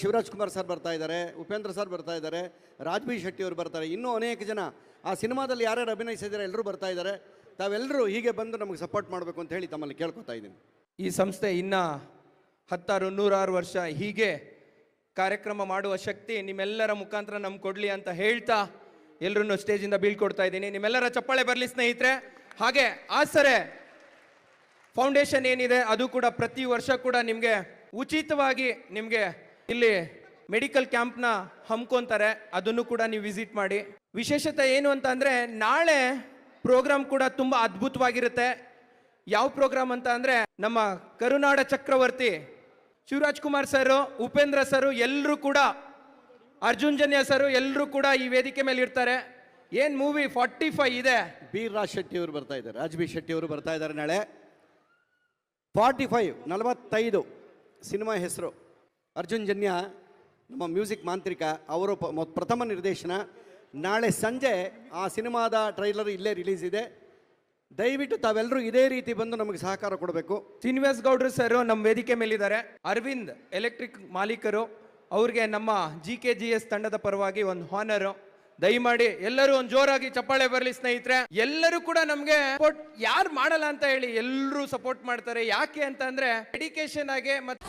Shivraj Kumar sir ಬರ್ತಾ ಇದ್ದಾರೆ, Upendra sir ಬರ್ತಾ ಇದ್ದಾರೆ, ರಾಜ್ಬಿ ಶೆಟ್ಟಿ ಅವರು ಬರ್ತಾರೆ, ಇನ್ನೂ ಅನೇಕ ಜನ ಆ ಸಿನಿಮಾದಲ್ಲಿ ಯಾರ್ಯಾರು ಅಭಿನಯಿಸಿದ್ದಾರೆ ಎಲ್ಲರೂ ಬರ್ತಾ ಇದ್ದಾರೆ. ತಾವೆಲ್ಲರೂ ಹೀಗೆ ಬಂದು ನಮಗೆ ಸಪೋರ್ಟ್ ಮಾಡಬೇಕು ಅಂತ ಹೇಳಿ ತಮ್ಮಲ್ಲಿ ಕೇಳ್ಕೊತಾ ಇದ್ದೀನಿ. ಈ ಸಂಸ್ಥೆ ಇನ್ನ 10 100 ವರ್ಷ ಹೀಗೆ ಕಾರ್ಯಕ್ರಮ ಮಾಡುವ ಶಕ್ತಿ ನಿಮ್ಮೆಲ್ಲರ ಮುಖಾಂತರ ನಮ್ಗೆ ಕೊಡ್ಲಿ ಅಂತ ಹೇಳ್ತಾ ಎಲ್ಲರನ್ನು ಸ್ಟೇಜಿಂದ ಬೀಳ್ಕೊಡ್ತಾ ಇದ್ದೀನಿ. ನಿಮ್ಮೆಲ್ಲರ ಚಪ್ಪಾಳೆ ಬರಲಿ ಸ್ನೇಹಿತರೆ. ಹಾಗೆ ಆಸರೆ ಫೌಂಡೇಶನ್ ಏನಿದೆ ಅದು ಕೂಡ ಪ್ರತಿ ವರ್ಷ ಕೂಡ ನಿಮಗೆ ಉಚಿತವಾಗಿ ನಿಮಗೆ ಇಲ್ಲಿ ಮೆಡಿಕಲ್ ಕ್ಯಾಂಪ್ನ ಹಮ್ಮಿಕೊಂತಾರೆ, ಅದನ್ನು ಕೂಡ ನೀವು ವಿಸಿಟ್ ಮಾಡಿ. ವಿಶೇಷತೆ ಏನು ಅಂತ ಅಂದರೆ ನಾಳೆ ಪ್ರೋಗ್ರಾಮ್ ಕೂಡ ತುಂಬ ಅದ್ಭುತವಾಗಿರುತ್ತೆ. ಯಾವ ಪ್ರೋಗ್ರಾಮ್ ಅಂತ ಅಂದರೆ ನಮ್ಮ ಕರುನಾಡ ಚಕ್ರವರ್ತಿ ಶಿವರಾಜ್ ಕುಮಾರ್ ಸರು, ಉಪೇಂದ್ರ ಸರು ಎಲ್ಲರೂ ಕೂಡ, ಅರ್ಜುನ್ ಜನ್ಯ ಸರು ಎಲ್ಲರೂ ಕೂಡ ಈ ವೇದಿಕೆ ಮೇಲೆ ಇರ್ತಾರೆ. ಏನು ಮೂವಿ 45 ಇದೆ. ಬೀರ್ರಾಜ್ ಶೆಟ್ಟಿ ಅವರು ಬರ್ತಾ ಇದ್ದಾರೆ, ರಾಜ್ಬಿ ಶೆಟ್ಟಿ ಅವರು ಬರ್ತಾ ಇದ್ದಾರೆ ನಾಳೆ. 45 ಸಿನಿಮಾ ಹೆಸರು. ಅರ್ಜುನ್ ಜನ್ಯ ನಮ್ಮ ಮ್ಯೂಸಿಕ್ ಮಾಂತ್ರಿಕ, ಅವರು ಪ್ರಥಮ ನಿರ್ದೇಶನ. ನಾಳೆ ಸಂಜೆ ಆ ಸಿನಿಮಾದ ಟ್ರೈಲರ್ ಇಲ್ಲೇ ರಿಲೀಸ್ ಇದೆ. ದಯವಿಟ್ಟು ತಾವೆಲ್ಲರೂ ಇದೇ ರೀತಿ ಬಂದು ನಮಗೆ ಸಹಕಾರ ಕೊಡಬೇಕು. ಶ್ರೀನಿವಾಸ್ ಗೌಡ್ರು ಸರ್ ನಮ್ಮ ವೇದಿಕೆ ಮೇಲಿದ್ದಾರೆ. ಅರವಿಂದ್ ಎಲೆಕ್ಟ್ರಿಕ್ ಮಾಲೀಕರು, ಅವ್ರಿಗೆ ನಮ್ಮ GKGS ತಂಡದ ಪರವಾಗಿ ಒಂದು ಹಾನರು. ದಯಮಾಡಿ ಎಲ್ಲರೂ ಒಂದು ಜೋರಾಗಿ ಚಪ್ಪಾಳೆ ಬರಲಿ ಸ್ನೇಹಿತರೆ. ಎಲ್ಲರೂ ಕೂಡ ನಮಗೆ ಸಪೋರ್ಟ್ ಯಾರು ಮಾಡಲ್ಲ ಅಂತ ಹೇಳಿ ಎಲ್ಲರೂ ಸಪೋರ್ಟ್ ಮಾಡ್ತಾರೆ. ಯಾಕೆ ಅಂತ ಅಂದ್ರೆ ಡೆಡಿಕೇಶನ್ ಆಗಿ ಮತ್ತೆ